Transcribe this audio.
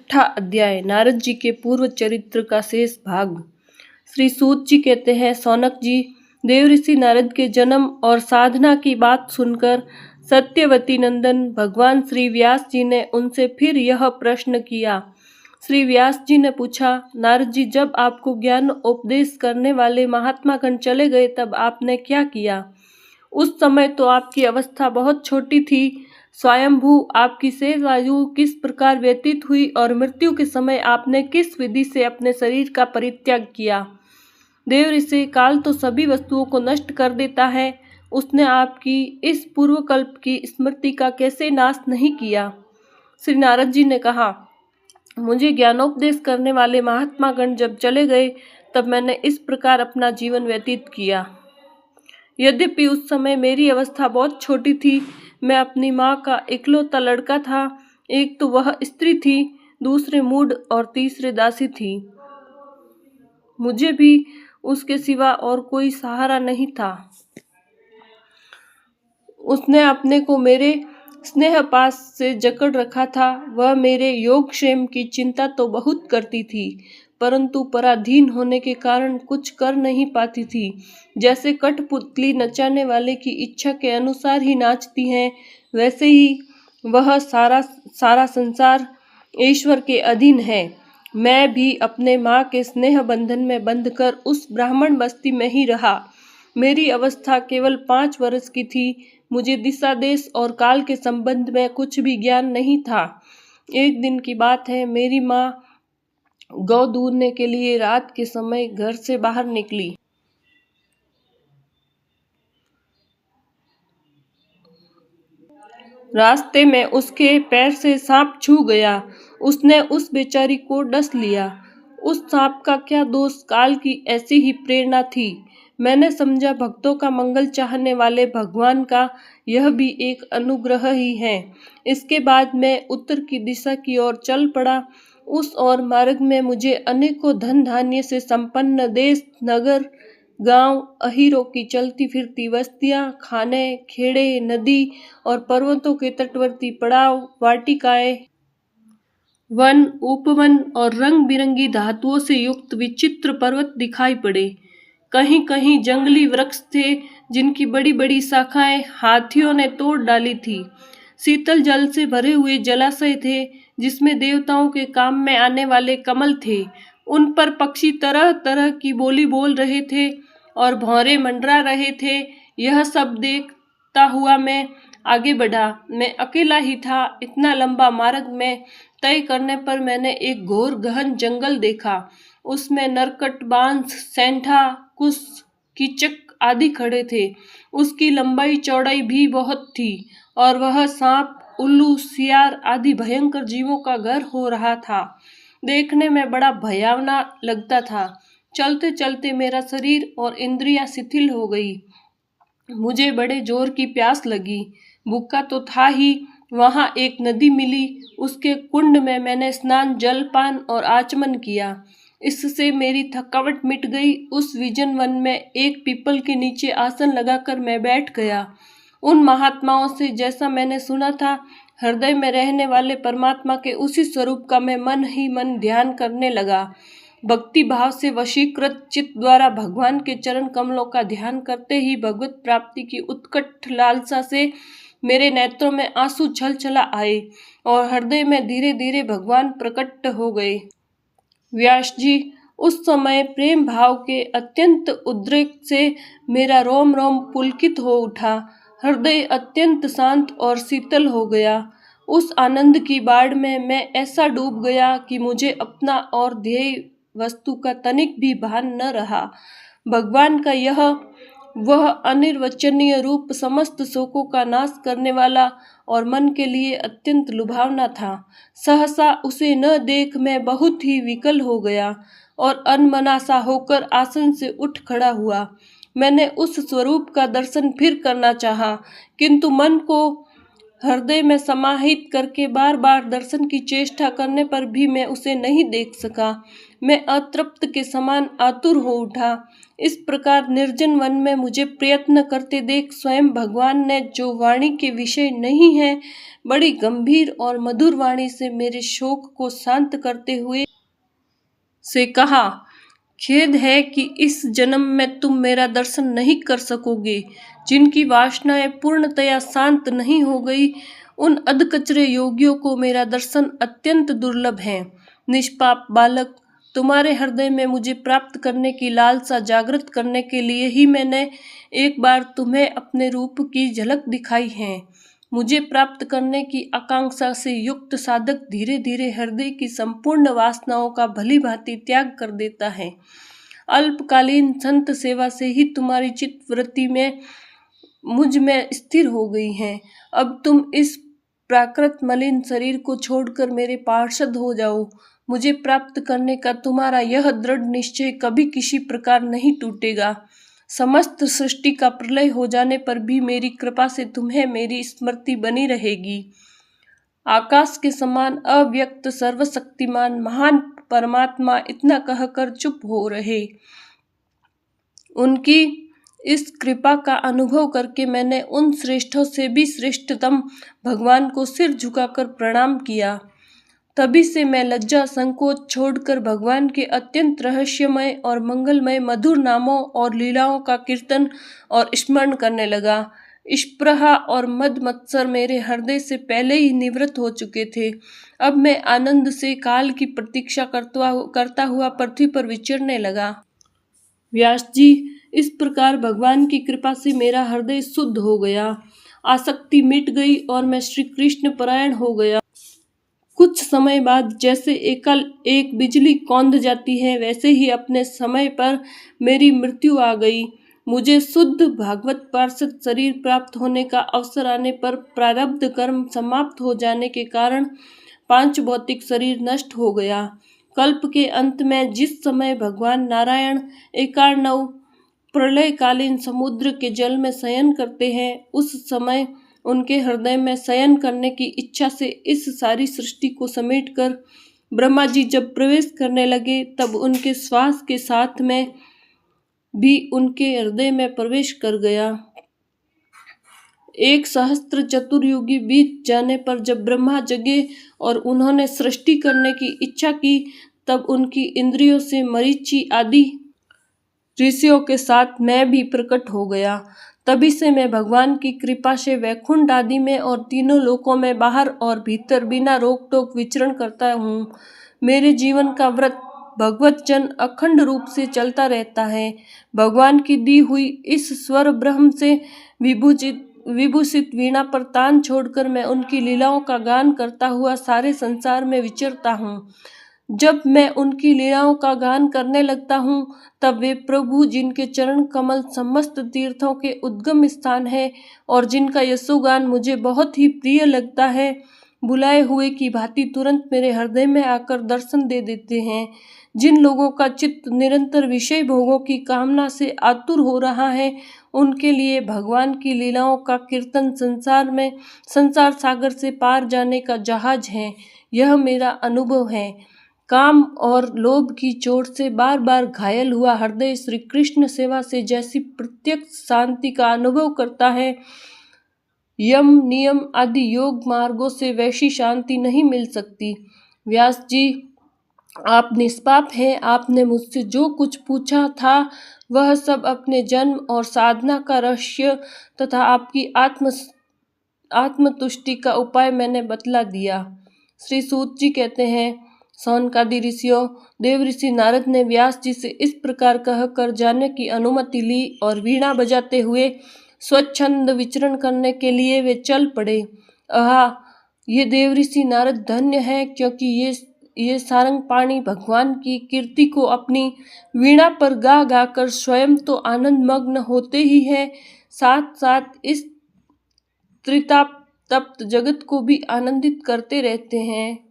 छठा अध्याय नारद जी के पूर्व चरित्र का शेष भाग। श्री सूत जी कहते हैं, सौनक जी, देव ऋषि नारद के जन्म और साधना की बात सुनकर सत्यवती नंदन भगवान श्री व्यास जी ने उनसे फिर यह प्रश्न किया। श्री व्यास जी ने पूछा, नारद जी, जब आपको ज्ञान उपदेश करने वाले महात्मागण चले गए तब आपने क्या किया? उस समय तो आपकी अवस्था बहुत छोटी थी। स्वयंभू आपकी शेष आयु किस प्रकार व्यतीत हुई और मृत्यु के समय आपने किस विधि से अपने शरीर का परित्याग किया? देव ऋषि, काल तो सभी वस्तुओं को नष्ट कर देता है, उसने आपकी इस पूर्वकल्प की स्मृति का कैसे नाश नहीं किया? श्री नारद जी ने कहा, मुझे ज्ञानोपदेश करने वाले महात्मागण जब चले गए तब मैंने इस प्रकार अपना जीवन व्यतीत किया। यद्यपि उस समय मेरी अवस्था बहुत छोटी थी, मैं अपनी माँ का इकलौता लड़का था। एक तो वह स्त्री थी, दूसरे मूढ़ और तीसरे दासी थी। मुझे भी उसके सिवा और कोई सहारा नहीं था। उसने अपने को मेरे स्नेह पास से जकड़ रखा था। वह मेरे योगक्षेम की चिंता तो बहुत करती थी, परंतु पराधीन होने के कारण कुछ कर नहीं पाती थी। जैसे कठपुतली नचाने वाले की इच्छा के अनुसार ही नाचती हैं, वैसे ही वह सारा संसार ईश्वर के अधीन है। मैं भी अपने माँ के स्नेह बंधन में बंधकर उस ब्राह्मण बस्ती में ही रहा। मेरी अवस्था केवल 5 वर्ष की थी। मुझे दिशा देश और काल के संबंध में कुछ भी ज्ञान नहीं था। एक दिन की बात है, मेरी माँ गौ दूधने के लिए रात के समय घर से बाहर निकली। रास्ते में उसके पैर से सांप छू गया। उसने उस बेचारी को डस लिया। उस सांप का क्या दोष, काल की ऐसी ही प्रेरणा थी। मैंने समझा भक्तों का मंगल चाहने वाले भगवान का यह भी एक अनुग्रह ही है। इसके बाद मैं उत्तर की दिशा की ओर चल पड़ा। उस और मार्ग में मुझे अनेकों धन धान्य से संपन्न देश, नगर, गांव, अहीरों की चलती फिरती बस्तियां, खाने, खेड़े, नदी और पर्वतों के तटवर्ती पड़ाव, वाटिकाएं, वन, उपवन और रंग बिरंगी धातुओं से युक्त विचित्र पर्वत दिखाई पड़े। कहीं कहीं जंगली वृक्ष थे जिनकी बड़ी बड़ी शाखाएं हाथियों ने तोड़ डाली थी। शीतल जल से भरे हुए जलाशय थे जिसमें देवताओं के काम में आने वाले कमल थे। उन पर पक्षी तरह तरह की बोली बोल रहे थे और भौरे मंडरा रहे थे। यह सब देखता हुआ मैं आगे बढ़ा। मैं अकेला ही था। इतना लंबा मार्ग में तय करने पर मैंने एक घोर गहन जंगल देखा। उसमें नरकट, बांस, सेंधा, कुश, कीचक आदि खड़े थे। उसकी लंबाई चौड़ाई भी बहुत थी और वह सांप, उल्लू, सियार आदि भयंकर जीवों का घर हो रहा था। देखने में बड़ा भयावना लगता था। चलते चलते मेरा शरीर और इंद्रियां शिथिल हो गई। मुझे बड़े जोर की प्यास लगी। भूखा तो था ही। वहां एक नदी मिली। उसके कुंड में मैंने स्नान, जलपान और आचमन किया। इससे मेरी थकावट मिट गई। उस विजन वन में एक पीपल के नीचे आसन लगाकर मैं बैठ गया। उन महात्माओं से जैसा मैंने सुना था, हृदय में रहने वाले परमात्मा के उसी स्वरूप का मैं मन ही मन ध्यान करने लगा। भक्ति भाव से वशीकृत चित्त द्वारा भगवान के चरण कमलों का ध्यान करते ही भगवत प्राप्ति की उत्कट लालसा से मेरे नेत्रों में आंसू छलछला आए और हृदय में धीरे धीरे भगवान प्रकट हो गए। व्यास जी, उस समय प्रेम भाव के अत्यंत उद्रेक से मेरा रोम रोम पुलकित हो उठा। हृदय अत्यंत शांत और शीतल हो गया। उस आनंद की बाढ़ में मैं ऐसा डूब गया कि मुझे अपना और ध्येय वस्तु का तनिक भी भान न रहा। भगवान का यह वह अनिर्वचनीय रूप समस्त शोकों का नाश करने वाला और मन के लिए अत्यंत लुभावना था। सहसा उसे न देख मैं बहुत ही विकल हो गया और अनमना सा होकर आसन से उठ खड़ा हुआ। मैंने उस स्वरूप का दर्शन फिर करना चाहा, किंतु मन को हृदय में समाहित करके बार बार दर्शन की चेष्टा करने पर भी मैं उसे नहीं देख सका। मैं अतृप्त के समान आतुर हो उठा। इस प्रकार निर्जन वन में मुझे प्रयत्न करते देख स्वयं भगवान ने, जो वाणी के विषय नहीं है, बड़ी गंभीर और मधुर वाणी से मेरे शोक को शांत करते हुए से कहा, खेद है कि इस जन्म में तुम मेरा दर्शन नहीं कर सकोगे। जिनकी वासनाएं पूर्णतया शांत नहीं हो गई, उन अधकचरे योगियों को मेरा दर्शन अत्यंत दुर्लभ है। निष्पाप बालक, तुम्हारे हृदय में मुझे प्राप्त करने की लालसा जागृत करने के लिए ही मैंने एक बार तुम्हें अपने रूप की झलक दिखाई है। मुझे प्राप्त करने की आकांक्षा से युक्त साधक धीरे धीरे हृदय की संपूर्ण वासनाओं का भली भांति त्याग कर देता है। अल्पकालीन संत सेवा से ही तुम्हारी चित्तवृत्ति में मुझ में स्थिर हो गई है। अब तुम इस प्राकृत मलिन शरीर को छोड़कर मेरे पार्षद हो जाओ। मुझे प्राप्त करने का तुम्हारा यह दृढ़ निश्चय कभी किसी प्रकार नहीं टूटेगा। समस्त सृष्टि का प्रलय हो जाने पर भी मेरी कृपा से तुम्हें मेरी स्मृति बनी रहेगी। आकाश के समान अव्यक्त सर्वशक्तिमान महान परमात्मा इतना कहकर चुप हो रहे। उनकी इस कृपा का अनुभव करके मैंने उन श्रेष्ठों से भी श्रेष्ठतम भगवान को सिर झुकाकर प्रणाम किया। तभी से मैं लज्जा संकोच छोड़कर भगवान के अत्यंत रहस्यमय और मंगलमय मधुर नामों और लीलाओं का कीर्तन और स्मरण करने लगा। स्पृहा और मद मत्सर मेरे हृदय से पहले ही निवृत्त हो चुके थे। अब मैं आनंद से काल की प्रतीक्षा करता हुआ पृथ्वी पर विचरने लगा। व्यास जी, इस प्रकार भगवान की कृपा से मेरा हृदय शुद्ध हो गया, आसक्ति मिट गई और मैं श्री कृष्ण परायण हो गया। कुछ समय बाद जैसे एक बिजली कौंध जाती है, वैसे ही अपने समय पर मेरी मृत्यु आ गई। मुझे शुद्ध भागवत पार्षद शरीर प्राप्त होने का अवसर आने पर प्रारब्ध कर्म समाप्त हो जाने के कारण 5 भौतिक शरीर नष्ट हो गया। कल्प के अंत में जिस समय भगवान नारायण एकार्णव प्रलयकालीन समुद्र के जल में शयन करते हैं, उस समय उनके हृदय में शयन करने की इच्छा से इस सारी सृष्टि को समेटकर ब्रह्मा जी जब प्रवेश करने लगे, तब उनके श्वास के साथ में भी उनके हृदय में प्रवेश कर गया। 1 सहस्त्र चतुर्युगी बीत जाने पर जब ब्रह्मा जगे और उन्होंने सृष्टि करने की इच्छा की, तब उनकी इंद्रियों से मरीचि आदि ऋषियों के साथ मैं भी प्रकट हो गया। तभी से मैं भगवान की कृपा से वैकुंठ आदि में और तीनों लोकों में बाहर और भीतर बिना रोक टोक विचरण करता हूँ। मेरे जीवन का व्रत भगवत जन अखंड रूप से चलता रहता है। भगवान की दी हुई इस स्वर ब्रह्म से विभूषित वीणा पर तान छोड़कर मैं उनकी लीलाओं का गान करता हुआ सारे संसार में विचरता हूँ। जब मैं उनकी लीलाओं का गान करने लगता हूँ, तब वे प्रभु जिनके चरण कमल समस्त तीर्थों के उद्गम स्थान है और जिनका यशोगान मुझे बहुत ही प्रिय लगता है, बुलाए हुए की भांति तुरंत मेरे हृदय में आकर दर्शन दे देते हैं। जिन लोगों का चित्त निरंतर विषय भोगों की कामना से आतुर हो रहा है, उनके लिए भगवान की लीलाओं का कीर्तन संसार सागर से पार जाने का जहाज है। यह मेरा अनुभव है। काम और लोभ की चोट से बार बार घायल हुआ हृदय श्री कृष्ण सेवा से जैसी प्रत्यक्ष शांति का अनुभव करता है, यम नियम आदि योग मार्गों से वैसी शांति नहीं मिल सकती। व्यास जी, आप निष्पाप हैं। आपने मुझसे जो कुछ पूछा था वह सब अपने जन्म और साधना का रहस्य तथा आपकी आत्मतुष्टि का उपाय मैंने बतला दिया। श्री सूत जी कहते हैं, सौनकादि ऋषियों, देव ऋषि नारद ने व्यास जी से इस प्रकार कहकर जाने की अनुमति ली और वीणा बजाते हुए स्वच्छंद विचरण करने के लिए वे चल पड़े। ये देव ऋषि नारद धन्य है, क्योंकि ये सारंगपाणी भगवान की कीर्ति को अपनी वीणा पर गा गा कर स्वयं तो आनंद मग्न होते ही है, साथ साथ इस त्रिताप तप्त जगत को भी आनंदित करते रहते हैं।